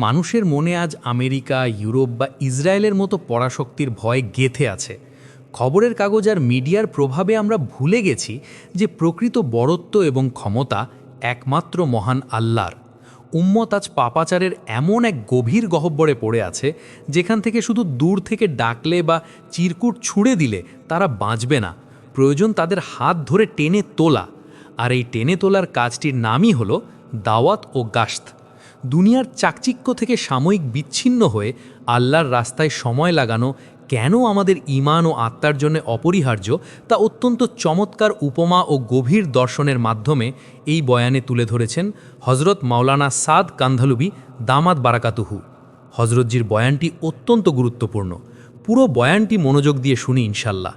মানুষের মনে আজ আমেরিকা, ইউরোপ বা ইসরায়েলের মতো পরাশক্তির ভয় গেঁথে আছে। খবরের কাগজ আর মিডিয়ার প্রভাবে আমরা ভুলে গেছি যে প্রকৃত বড়ত্ব এবং ক্ষমতা একমাত্র মহান আল্লাহর। উম্মত আজ পাপাচারের এমন এক গভীর গহ্বরে পড়ে আছে, যেখান থেকে শুধু দূর থেকে ডাকলে বা চিরকুট ছুঁড়ে দিলে তারা বাঁচবে না। প্রয়োজন তাদের হাত ধরে টেনে তোলা, আর এই টেনে তোলার কাজটির নামই হলো দাওয়াত ও গাশত। দুনিয়ার চাকচিক্য থেকে সাময়িক বিচ্ছিন্ন হয়ে আল্লাহর রাস্তায় সময় লাগানো কেন আমাদের ঈমান ও আত্মার জন্য অপরিহার্য, তা অত্যন্ত চমৎকার উপমা ও গভীর দর্শনের মাধ্যমে এই বয়ানে তুলে ধরেছেন হজরত মাওলানা সাদ কান্ধলুবি দামাত বারাকাতুহু। হজরতজির বয়ানটি অত্যন্ত গুরুত্বপূর্ণ। পুরো বয়ানটি মনোযোগ দিয়ে শুনি ইনশাল্লাহ।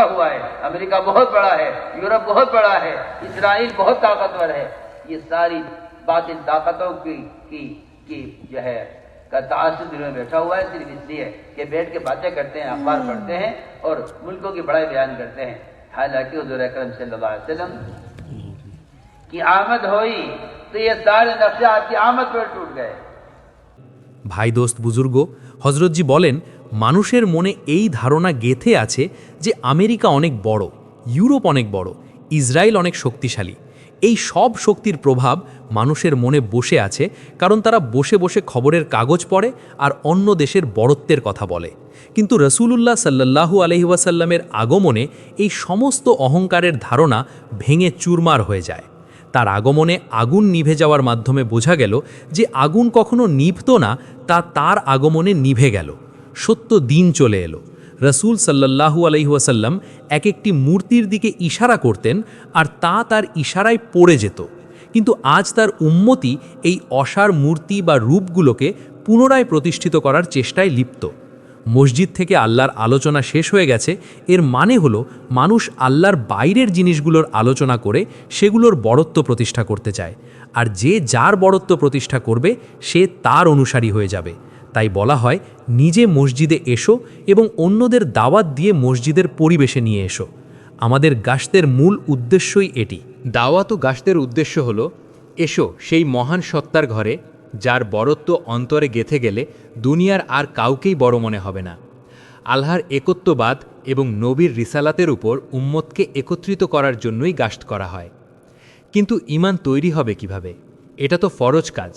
हुआ है, अमेरिका बहुत बड़ा है, यूरोप बहुत बड़ा है, इजराइल बहुत ताकतवर है। ये सारी बातिल ताकतों की जो है का तासुर दिलों में बैठा हुआ है, सिर्फ इसलिए कि बैठ के बातें करते हैं, अखबार पढ़ते हैं और मुल्कों की बड़ाई बयान करते हैं। हालांकि हुजूर अकरम सल्लल्लाहु अलैहि वसल्लम की आमद हुई तो ये सारे नक्शे आपकी आमद पर टूट गए। ভাই দোস্ত বুজুর্গ, হজরতজি বলেন, মানুষের মনে এই ধারণা গেঁথে আছে যে আমেরিকা অনেক বড়, ইউরোপ অনেক বড়, ইসরায়েল অনেক শক্তিশালী। এই সব শক্তির প্রভাব মানুষের মনে বসে আছে, কারণ তারা বসে বসে খবরের কাগজ পড়ে আর অন্য দেশের বড়ত্বের কথা বলে। কিন্তু রসুলুল্লাহ সাল্লাল্লাহু আলাইহি ওয়াসাল্লামের আগমনে এই সমস্ত অহংকারের ধারণা ভেঙে চুরমার হয়ে যায়। তার আগমনে আগুন নিভে যাওয়ার মাধ্যমে বোঝা গেল যে আগুন কখনো নিভত না, তা তার আগমনে নিভে গেল। সত্য দিন চলে এলো। রসুল সাল্লাল্লাহু আলাইহি ওয়াসাল্লাম এক একটি মূর্তির দিকে ইশারা করতেন আর তা তার ইশারায় পড়ে যেত। কিন্তু আজ তার উম্মতি এই অসার মূর্তি বা রূপগুলোকে পুনরায় প্রতিষ্ঠিত করার চেষ্টায় লিপ্ত। মসজিদ থেকে আল্লাহর আলোচনা শেষ হয়ে গেছে, এর মানে হলো মানুষ আল্লাহর বাইরের জিনিসগুলোর আলোচনা করে সেগুলোর বড়ত্ব প্রতিষ্ঠা করতে চায়। আর যে যার বড়ত্ব প্রতিষ্ঠা করবে সে তার অনুসারী হয়ে যাবে। তাই বলা হয়, নিজে মসজিদে এসো এবং অন্যদের দাওয়াত দিয়ে মসজিদের পরিবেশে নিয়ে এসো। আমাদের গাশতের মূল উদ্দেশ্যই এটি। দাওয়াত ও গাশতের উদ্দেশ্য হল, এসো সেই মহান সত্তার ঘরে, যার বড়ত্ব অন্তরে গেঁথে গেলে দুনিয়ার আর কাউকেই বড় মনে হবে না। আল্লাহর একত্ববাদ এবং নবীর রিসালাতের উপর উম্মতকে একত্রিত করার জন্যই গাশত করা হয়। কিন্তু ঈমান তৈরি হবে কিভাবে? এটা তো ফরজ কাজ।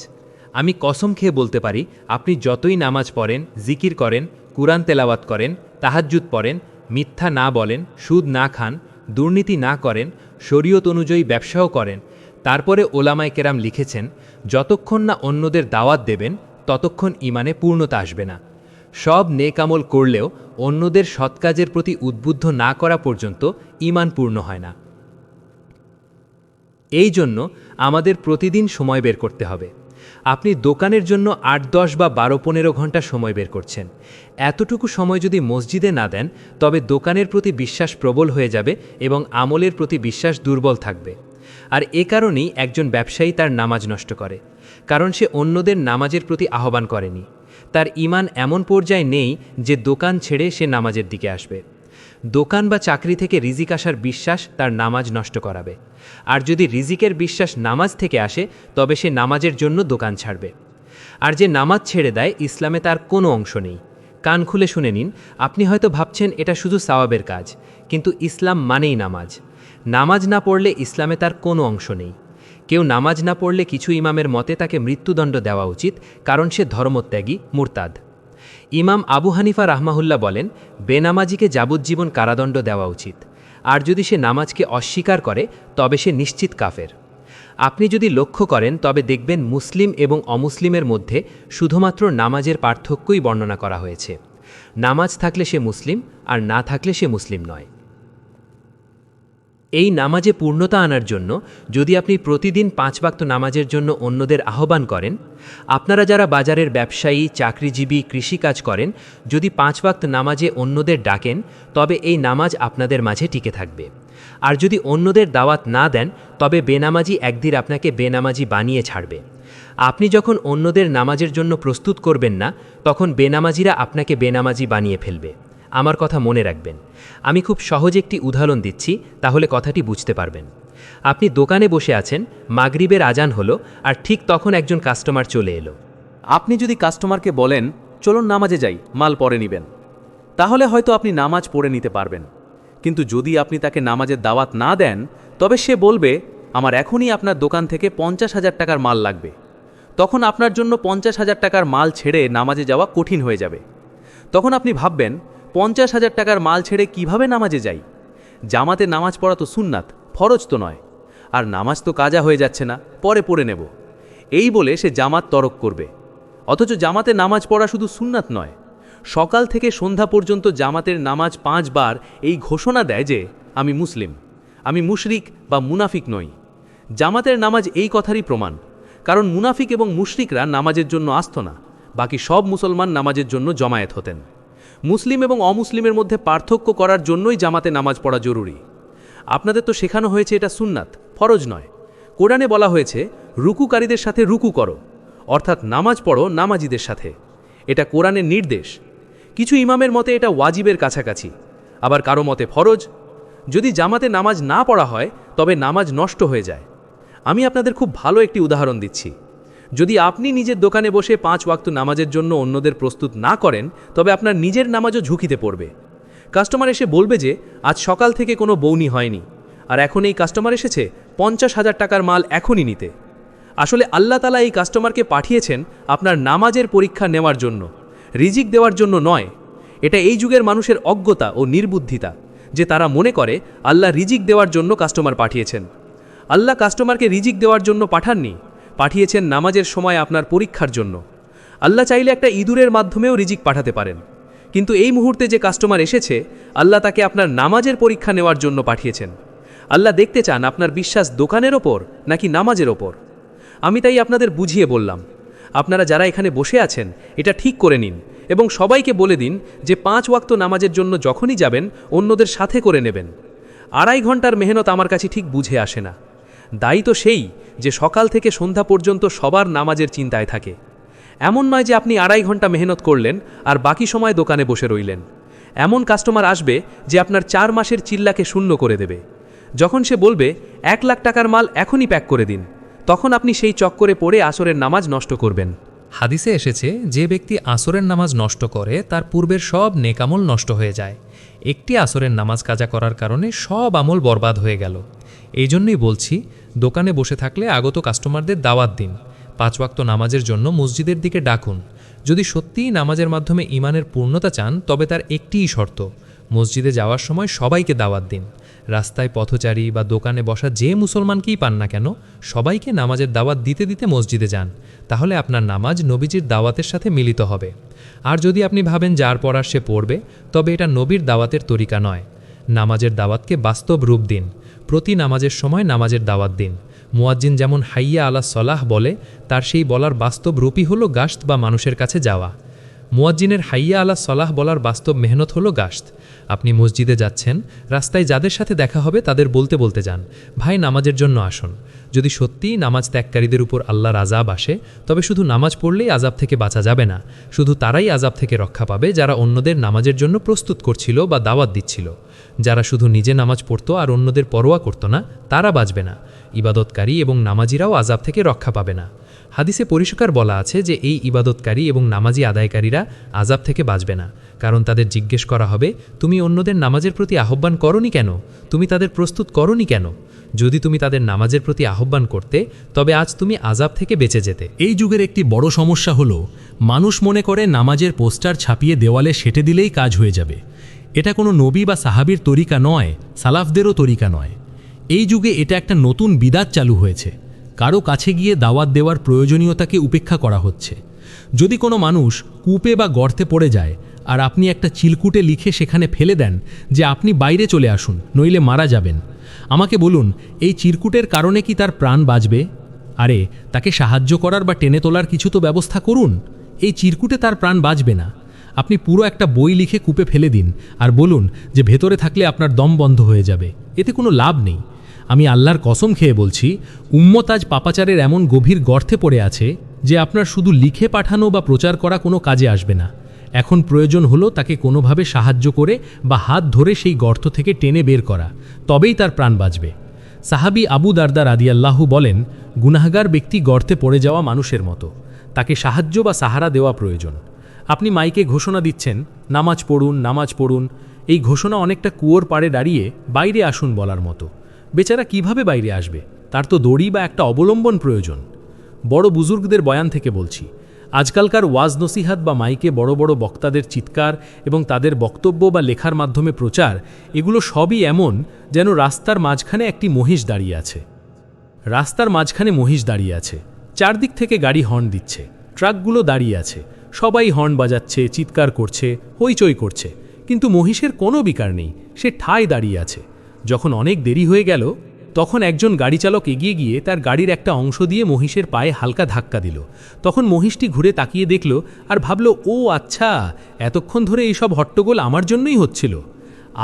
আমি কসম খেয়ে বলতে পারি, আপনি যতই নামাজ পড়েন, জিকির করেন, কুরআন তেলাওয়াত করেন, তাহাজ্জুদ পড়েন, মিথ্যা না বলেন, সুদ না খান, দুর্নীতি না করেন, শরীয়ত অনুযায়ী ব্যবসাও করেন, তারপরে ওলামায়ে কেরাম লিখেছেন, যতক্ষণ না অন্যদের দাওয়াত দেবেন ততক্ষণ ঈমানে পূর্ণতা আসবে না। সব নেক আমল করলেও অন্যদের সৎ কাজের প্রতি উদ্বুদ্ধ না করা পর্যন্ত ঈমান পূর্ণ হয় না। এই জন্য আমাদের প্রতিদিন সময় বের করতে হবে। আপনি দোকানের জন্য ৮-১০ বা ১২-১৫ ঘন্টা সময় বের করছেন। এতটুকু সময় যদি মসজিদে না দেন, তবে দোকানের প্রতি বিশ্বাস প্রবল হয়ে যাবে এবং আমলের প্রতি বিশ্বাস দুর্বল থাকবে। আর এ কারণেই একজন ব্যবসায়ী তার নামাজ নষ্ট করে, কারণ সে অন্যদের নামাজের প্রতি আহ্বান করেনি। তার ঈমান এমন পর্যায়ে নেই যে দোকান ছেড়ে সে নামাজের দিকে আসবে। দোকান বা চাকরি থেকে রিজিক আসার বিশ্বাস তার নামাজ নষ্ট করাবে। আর যদি রিজিকের বিশ্বাস নামাজ থেকে আসে, তবে সে নামাজের জন্য দোকান ছাড়বে। আর যে নামাজ ছেড়ে দেয়, ইসলামে তার কোনো অংশ নেই। কান খুলে শুনে নিন, আপনি হয়তো ভাবছেন এটা শুধু সওয়াবের কাজ, কিন্তু ইসলাম মানেই নামাজ। নামাজ না পড়লে ইসলামে তার কোনো অংশ নেই। কেউ নামাজ না পড়লে কিছু ইমামের মতে তাকে মৃত্যুদণ্ড দেওয়া উচিত, কারণ সে ধর্মত্যাগী, মুরতাদ। ইমাম আবু হানিফা রাহমাহুল্লাহ বলেন, বেনামাজিকে যাবজ্জীবন কারাদণ্ড দেওয়া উচিত। আর যদি সে নামাজকে অস্বীকার করে, তবে সে নিশ্চিত কাফের। আপনি যদি লক্ষ্য করেন, তবে দেখবেন মুসলিম এবং অমুসলিমের মধ্যে শুধুমাত্র নামাজের পার্থক্যই বর্ণনা করা হয়েছে। নামাজ থাকলে সে মুসলিম, আর না থাকলে সে মুসলিম নয়। এই নামাজে পূর্ণতা আনার জন্য যদি আপনি প্রতিদিন ৫ ওয়াক্ত নামাজের জন্য অন্যদের আহ্বান করেন, আপনারা যারা বাজারের ব্যবসায়ী, চাকরিজীবী, কৃষিকাজ করেন, যদি ৫ ওয়াক্ত নামাজে অন্যদের ডাকেন, তবে এই নামাজ আপনাদের মাঝে টিকে থাকবে। আর যদি অন্যদের দাওয়াত না দেন, তবে বেনামাজি একদিন আপনাকে বেনামাজি বানিয়ে ছাড়বে। আপনি যখন অন্যদের নামাজের জন্য প্রস্তুত করবেন না, তখন বেনামাজিরা আপনাকে বেনামাজি বানিয়ে ফেলবে। আমার কথা মনে রাখবেন। আমি খুব সহজ একটি উদাহরণ দিচ্ছি, তাহলে কথাটি বুঝতে পারবেন। আপনি দোকানে বসে আছেন, মাগরিবের আজান হলো, আর ঠিক তখন একজন কাস্টমার চলে এলো। আপনি যদি কাস্টমারকে বলেন চলুন নামাজে যাই, মাল পরে নেবেন, তাহলে হয়তো আপনি নামাজ পড়ে নিতে পারবেন। কিন্তু যদি আপনি তাকে নামাজের দাওয়াত না দেন, তবে সে বলবে আমার এখনই আপনার দোকান থেকে 50,000 টাকার মাল লাগবে। তখন আপনার জন্য 50,000 টাকার মাল ছেড়ে নামাজে যাওয়া কঠিন হয়ে যাবে। তখন আপনি ভাববেন 50,000 টাকার মাল ছেড়ে কিভাবে নামাজে যাই? জামাতে নামাজ পড়া তো সুন্নাত, ফরজ তো নয়, আর নামাজ তো কাজা হয়ে যাচ্ছে না, পরে পড়ে নেব, এই বলে সে জামাত তরক করবে। অথচ জামাতে নামাজ পড়া শুধু সুন্নাত নয়, সকাল থেকে সন্ধ্যা পর্যন্ত জামাতের নামাজ 5 বার এই ঘোষণা দেয় যে আমি মুসলিম, আমি মুশরিক বা মুনাফিক নই। জামাতের নামাজ এই কথারই প্রমাণ, কারণ মুনাফিক এবং মুশরিকরা নামাজের জন্য আসত না, বাকি সব মুসলমান নামাজের জন্য জমায়েত হতেন। মুসলিম এবং অমুসলিমের মধ্যে পার্থক্য করার জন্যই জামাতে নামাজ পড়া জরুরি। আপনাদের তো শেখানো হয়েছে এটা সুন্নাত, ফরজ নয়। কোরআনে বলা হয়েছে রুকুকারীদের সাথে রুকু করো, অর্থাৎ নামাজ পড়ো নামাজিদের সাথে। এটা কোরআনের নির্দেশ। কিছু ইমামের মতে এটা ওয়াজিবের কাছাকাছি, আবার কারো মতে ফরজ। যদি জামাতে নামাজ না পড়া হয় তবে নামাজ নষ্ট হয়ে যায়। আমি আপনাদের খুব ভালো একটি উদাহরণ দিচ্ছি। যদি আপনি নিজের দোকানে বসে 5 ওয়াক্ত নামাজের জন্য অন্যদের প্রস্তুত না করেন, তবে আপনার নিজের নামাজও ঝুঁকিতে পড়বে। কাস্টমার এসে বলবে যে আজ সকাল থেকে কোনো বউনি হয়নি, আর এখন এই কাস্টমার এসেছে 50,000 টাকার মাল এখনই নিতে। আসলে আল্লাহ তাআলা এই কাস্টমারকে পাঠিয়েছেন আপনার নামাজের পরীক্ষা নেওয়ার জন্য, রিজিক দেওয়ার জন্য নয়। এটা এই যুগের মানুষের অজ্ঞতা ও নির্বুদ্ধিতা যে তারা মনে করে আল্লাহ রিজিক দেওয়ার জন্য কাস্টমার পাঠিয়েছেন। আল্লাহ কাস্টমারকে রিজিক দেওয়ার জন্য পাঠাননি, পাঠিয়েছেন নামাজের সময় আপনার পরীক্ষার জন্য। আল্লাহ চাইলে একটা ইঁদুরের মাধ্যমেও রিজিক পাঠাতে পারেন, কিন্তু এই মুহূর্তে যে কাস্টমার এসেছে আল্লাহ তাকে আপনার নামাজের পরীক্ষা নেওয়ার জন্য পাঠিয়েছেন। আল্লাহ দেখতে চান আপনার বিশ্বাস দোকানের ওপর নাকি নামাজের ওপর। আমি তাই আপনাদের বুঝিয়ে বললাম, আপনারা যারা এখানে বসে আছেন এটা ঠিক করে নিন এবং সবাইকে বলে দিন যে 5 ওয়াক্ত নামাজের জন্য যখনই যাবেন অন্যদের সাথে করে নেবেন। 2.5 ঘন্টার মেহনত আমার কাছে ঠিক বুঝে আসে না। দায়ী তো সেই যে সকাল থেকে সন্ধ্যা পর্যন্ত সবার নামাজের চিন্তায় থাকে। এমন নয় যে আপনি 2.5 ঘন্টা মেহনত করলেন আর বাকি সময় দোকানে বসে রইলেন। এমন কাস্টমার আসবে যে আপনার 4 মাসের চিল্লাকে শূন্য করে দেবে। যখন সে বলবে 1 লাখ টাকার মাল এখনই প্যাক করে দিন, তখন আপনি সেই চক্করে পড়ে আসরের নামাজ নষ্ট করবেন। হাদিসে এসেছে যে ব্যক্তি আসরের নামাজ নষ্ট করে তার পূর্বের সব নেকামল নষ্ট হয়ে যায়। একটি আসরের নামাজ কাজা করার কারণে সব আমল বরবাদ হয়ে গেল। এই জন্যই বলছি, দোকানে বসে থাকলে আগত কাস্টমারদের দাওয়াত দিন, 5 ওয়াক্ত নামাজের জন্য মসজিদের দিকে ডাকুন। যদি সত্যিই নামাজের মাধ্যমে ঈমানের পূর্ণতা চান তবে তার একটিই শর্ত, মসজিদে যাওয়ার সময় সবাইকে দাওয়াত দিন। রাস্তায় পথচারী বা দোকানে বসা যে মুসলমানকেই পান না কেন, সবাইকে নামাজের দাওয়াত দিতে দিতে মসজিদে যান, তাহলে আপনার নামাজ নবীজির দাওয়াতের সাথে মিলিত হবে। আর যদি আপনি ভাবেন যার পড়ার সে পড়বে, তবে এটা নবীর দাওয়াতের তরিকা নয়। নামাজের দাওয়াতকে বাস্তব রূপ দিন, প্রতি নামাজের সময় নামাজের দাওয়াত দিন। মুয়াজ্জিন যেমন হাইয়া আলা সলাহ বলে, তার সেই বলার বাস্তব রূপই হলো গাশত বা মানুষের কাছে যাওয়া। মুয়াজ্জিনের হাইয়া আলা সলাহ বলার বাস্তব মেহনত হলো গাশত। আপনি মসজিদে যাচ্ছেন, রাস্তায় যাদের সাথে দেখা হবে তাদের বলতে বলতে যান, ভাই নামাজের জন্য আসুন। যদি সত্যিই নামাজ ত্যাগকারীদের উপর আল্লাহর আযাব আসে, তবে শুধু নামাজ পড়লেই আযাব থেকে বাঁচা যাবে না। শুধু তারাই আযাব থেকে রক্ষা পাবে যারা অন্যদের নামাজের জন্য প্রস্তুত করছিল বা দাওয়াত দিচ্ছিল। যারা শুধু নিজে নামাজ পড়তো আর অন্যদের পরোয়া করত না, তারা বাঁচবে না। ইবাদতকারী এবং নামাজিরাও আযাব থেকে রক্ষা পাবে না। হাদিসে পরিষ্কার বলা আছে যে এই ইবাদতকারী এবং নামাজি আদায়কারীরা আযাব থেকে বাঁচবে না, কারণ তাদের জিজ্ঞেস করা হবে, তুমি অন্যদের নামাজের প্রতি আহ্বান করনি কেন? তুমি তাদের প্রস্তুত করনি কেন? যদি তুমি তাদের নামাজের প্রতি আহ্বান করতে, তবে আজ তুমি আযাব থেকে বেঁচে যেতে। এই যুগের একটি বড় সমস্যা হলো, মানুষ মনে করে নামাজের পোস্টার ছাপিয়ে দেওয়ালে সেঁটে দিলেই কাজ হয়ে যাবে। এটা কোনো নবী বা সাহাবীর তরিকা নয়, সালাফদেরও তরিকা নয়। এই যুগে এটা একটা নতুন বিদাত চালু হয়েছে। কারো কাছে গিয়ে দাওয়াত দেওয়ার প্রয়োজনীয়তাকে উপেক্ষা করা হচ্ছে। যদি কোনো মানুষ কূপে বা গর্তে পড়ে যায় আর আপনি একটা চিলকুটে লিখে সেখানে ফেলে দেন যে আপনি বাইরে চলে আসুন, নইলে মারা যাবেন, আমাকে বলুন, এই চিরকুটের কারণে কি তার প্রাণ বাঁচবে? আরে তাকে সাহায্য করার বা টেনে তোলার কিছু তো ব্যবস্থা করুন। এই চিরকুটে তার প্রাণ বাঁচবে না। আপনি পুরো একটা বই লিখে কূপে ফেলে দিন আর বলুন যে ভেতরে থাকলে আপনার দম বন্ধ হয়ে যাবে, এতে কোনো লাভ নেই। আমি আল্লাহর কসম খেয়ে বলছি, উম্মত আজ পাপাচারের এমন গভীর গর্তে পড়ে আছে যে আপনার শুধু লিখে পাঠানো বা প্রচার করা কোনো কাজে আসবে না। এখন প্রয়োজন হলো তাকে কোনোভাবে সাহায্য করে বা হাত ধরে সেই গর্ত থেকে টেনে বের করা, তবেই তার প্রাণ বাঁচবে। সাহাবী আবু দারদা রাদিয়াল্লাহু বলেন, গুনাহগার ব্যক্তি গর্তে পড়ে যাওয়া মানুষের মতো। তাকে সাহায্য বা সাহারা দেওয়া প্রয়োজন। আপনি মাইকে ঘোষণা দিচ্ছেন, নামাজ পড়ুন, নামাজ পড়ুন। এই ঘোষণা অনেকটা কুয়োর পাড়ে দাঁড়িয়ে বাইরে আসুন বলার মতো। বেচারা কিভাবে বাইরে আসবে? তার তো দড়ি বা একটা অবলম্বন প্রয়োজন। বড় বুজুর্গদের বয়ান থেকে বলছি, আজকালকার ওয়াজ নসিহাত বা মাইকে বড় বড় বক্তাদের চিৎকার এবং তাদের বক্তব্য বা লেখার মাধ্যমে প্রচার, এগুলো সবই এমন যেন রাস্তার মাঝখানে একটি মহিষ দাঁড়িয়ে আছে। রাস্তার মাঝখানে মহিষ দাঁড়িয়ে আছে, চারদিক থেকে গাড়ি হর্ন দিচ্ছে, ট্রাকগুলো দাঁড়িয়ে আছে, সবাই হর্ন বাজাচ্ছে, চিৎকার করছে, হইচই করছে, কিন্তু মহিষের কোনো বিকার নেই, সে ঠায় দাঁড়িয়ে আছে। যখন অনেক দেরি হয়ে গেল, তখন একজন গাড়ি চালক এগিয়ে গিয়ে তার গাড়ির একটা অংশ দিয়ে মহিষের পায়ে হালকা ধাক্কা দিল। তখন মহিষটি ঘুরে তাকিয়ে দেখল আর ভাবল, ও আচ্ছা, এতক্ষণ ধরে এইসব হট্টগোল আমার জন্যই হচ্ছিল।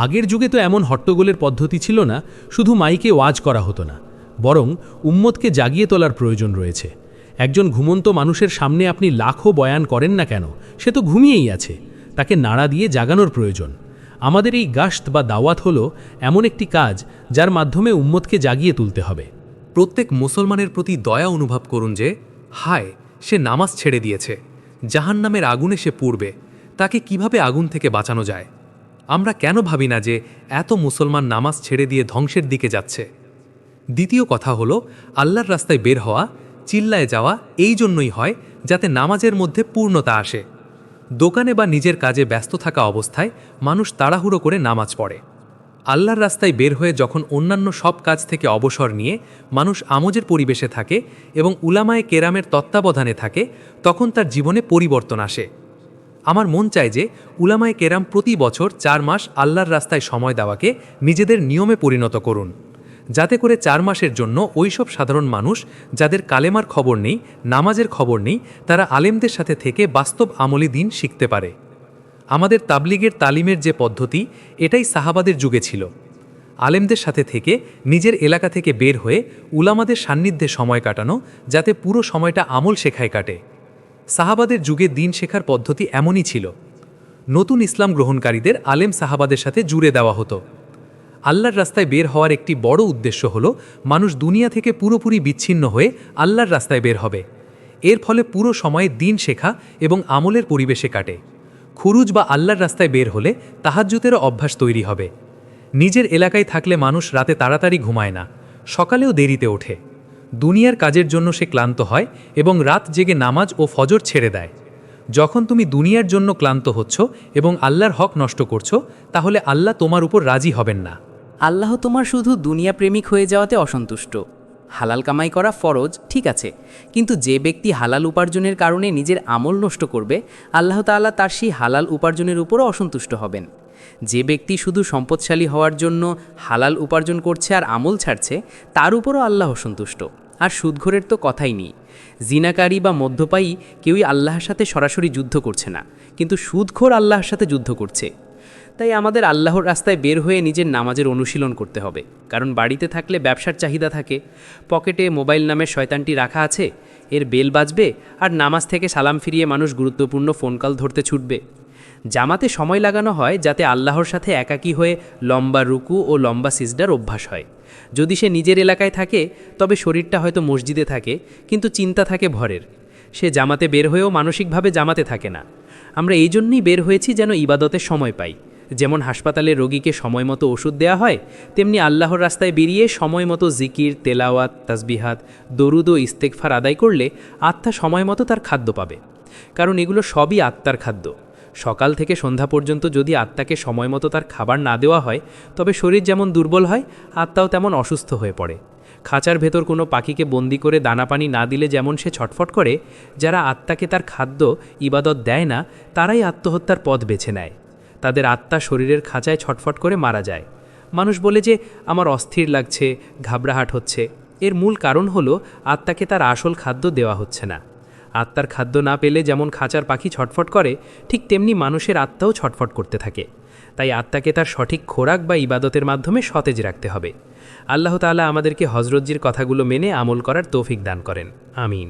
আগের যুগে তো এমন হট্টগোলের পদ্ধতি ছিল না, শুধু মাইকে ওয়াজ করা হতো না, বরং উম্মতকে জাগিয়ে তোলার প্রয়োজন রয়েছে। একজন ঘুমন্ত মানুষের সামনে আপনি লাখো বয়ান করেন না কেন, সে তো ঘুমিয়েই আছে, তাকে নাড়া দিয়ে জাগানোর প্রয়োজন। আমাদের এই গাশত বা দাওয়াত হলো এমন একটি কাজ যার মাধ্যমে উম্মতকে জাগিয়ে তুলতে হবে। প্রত্যেক মুসলমানের প্রতি দয়া অনুভব করুন যে, হায়, সে নামাজ ছেড়ে দিয়েছে, জাহান্নামের আগুনে সে পুড়বে, তাকে কিভাবে আগুন থেকে বাঁচানো যায়? আমরা কেন ভাবি না যে এত মুসলমান নামাজ ছেড়ে দিয়ে ধ্বংসের দিকে যাচ্ছে? দ্বিতীয় কথা হলো, আল্লাহর রাস্তায় বের হওয়া, চিল্লায় যাওয়া এই জন্যই হয় যাতে নামাজের মধ্যে পূর্ণতা আসে। দোকানে বা নিজের কাজে ব্যস্ত থাকা অবস্থায় মানুষ তাড়াহুড়ো করে নামাজ পড়ে। আল্লাহর রাস্তায় বের হয়ে যখন অন্যান্য সব কাজ থেকে অবসর নিয়ে মানুষ আমোজের পরিবেশে থাকে এবং উলামায়ে কেরামের তত্ত্বাবধানে থাকে, তখন তার জীবনে পরিবর্তন আসে। আমার মন চায় যে উলামায়ে কেরাম প্রতি বছর 4 মাস আল্লাহর রাস্তায় সময় দেওয়াকে নিজেদের নিয়মে পরিণত করুন, যাতে করে 4 মাসের জন্য ওইসব সাধারণ মানুষ যাদের কালেমার খবর নেই, নামাজের খবর নেই, তারা আলেমদের সাথে থেকে বাস্তব আমলি দিন শিখতে পারে। আমাদের তাবলিগের তালিমের যে পদ্ধতি, এটাই সাহাবাদের যুগে ছিল। আলেমদের সাথে থেকে নিজের এলাকা থেকে বের হয়ে উলামাদের সান্নিধ্যে সময় কাটানো, যাতে পুরো সময়টা আমল শেখায় কাটে। সাহাবাদের যুগে দিন শেখার পদ্ধতি এমনই ছিল। নতুন ইসলাম গ্রহণকারীদের আলেম সাহাবাদের সাথে জুড়ে দেওয়া হতো। আল্লাহর রাস্তায় বের হওয়ার একটি বড় উদ্দেশ্য হলো মানুষ দুনিয়া থেকে পুরোপুরি বিচ্ছিন্ন হয়ে আল্লাহর রাস্তায় বের হবে। এর ফলে পুরো সময়ে দিন শেখা এবং আমলের পরিবেশে কাটে। খুরুজ বা আল্লাহর রাস্তায় বের হলে তাহাজ্জুদেরও অভ্যাস তৈরি হবে। নিজের এলাকায় থাকলে মানুষ রাতে তাড়াতাড়ি ঘুমায় না, সকালেও দেরিতে ওঠে। দুনিয়ার কাজের জন্য সে ক্লান্ত হয় এবং রাত জেগে নামাজ ও ফজর ছেড়ে দেয়। যখন তুমি দুনিয়ার জন্য ক্লান্ত হচ্ছ এবং আল্লাহর হক নষ্ট করছো, তাহলে আল্লাহ তোমার উপর রাজি হবেন না। আল্লাহ তোমার শুধু দুনিয়া প্রেমিক হয়ে যাওয়াতে অসন্তুষ্ট। হালাল কামাই করা ফরজ, ঠিক আছে, কিন্তু যে ব্যক্তি হালাল উপার্জনের কারণে নিজের আমল নষ্ট করবে, আল্লাহ তাআলা তার সেই হালাল উপার্জনের উপরও অসন্তুষ্ট হবেন। যে ব্যক্তি শুধু সম্পদশালী হওয়ার জন্য হালাল উপার্জন করছে আর আমল ছাড়ছে, তার উপরও আল্লাহ অসন্তুষ্ট। আর সুদঘরের তো কথাই নেই। জিনাকারী বা মদ্যপায়ী কেউই আল্লাহর সাথে সরাসরি যুদ্ধ করছে না, কিন্তু সুদখোর আল্লাহর সাথে যুদ্ধ করছে। তাই আমাদের আল্লাহর রাস্তায় বের হয়ে নিজের নামাজের অনুশীলন করতে হবে, কারণ বাড়িতে থাকলে ব্যবসার চাহিদা থাকে, পকেটে মোবাইল নামের শয়তানটি রাখা আছে, এর বেল বাজবে আর নামাজ থেকে সালাম ফিরিয়ে মানুষ গুরুত্বপূর্ণ ফোন কল ধরতে ছুটবে। জামাতে সময় লাগানো হয় যাতে আল্লাহর সাথে একাকী হয়ে লম্বা রুকু ও লম্বা সিজদার অভ্যাস হয়। যদি সে নিজের এলাকায় থাকে, তবে শরীরটা হয়তো মসজিদে থাকে, কিন্তু চিন্তা থাকে ভরের। সে জামাতে বের হয়েও মানসিকভাবে জামাতে থাকে না। আমরা এই জন্যই বের হয়েছি যেন ইবাদতের সময় পাই। যেমন হাসপাতালে রোগীকে সময় মতো ওষুধ দেওয়া হয়, তেমনি আল্লাহর রাস্তায় বেরিয়ে সময় মতো জিকির, তেলাওয়াত, তাসবিহাত, দরুদ ও ইস্তেগফার আদায় করলে আত্মা সময় মতো তার খাদ্য পাবে। কারণ এগুলো সবই আত্মার খাদ্য। সকাল থেকে সন্ধ্যা পর্যন্ত যদি আত্মাকে সময় মতো তার খাবার না দেওয়া হয়, তবে শরীর যেমন দুর্বল হয়, আত্মাও তেমন অসুস্থ হয়ে পড়ে। খাঁচার ভেতর কোনো পাখিকে বন্দি করে দানা পানি না দিলে যেমন সে ছটফট করে, যারা আত্মাকে তার খাদ্য ইবাদত দেয় না, তারাই আত্মহত্যার পথ বেছে নেয়। তাদের আত্মা শরীরের খাঁচায় ছটফট করে মারা যায়। মানুষ বলে যে আমার অস্থির লাগছে, ঘাবড়াহাট হচ্ছে, এর মূল কারণ হলো আত্মাকে তার আসল খাদ্য দেওয়া হচ্ছে না। আত্মার খাদ্য না পেলে যেমন খাঁচার পাখি ছটফট করে, ঠিক তেমনি মানুষের আত্মাও ছটফট করতে থাকে। তাই আত্মাকে তার সঠিক খোরাক বা ইবাদতের মাধ্যমে সতেজ রাখতে হবে। আল্লাহ তাআলা আমাদেরকে হযরতজির কথাগুলো মেনে আমল করার তৌফিক দান করেন। আমিন।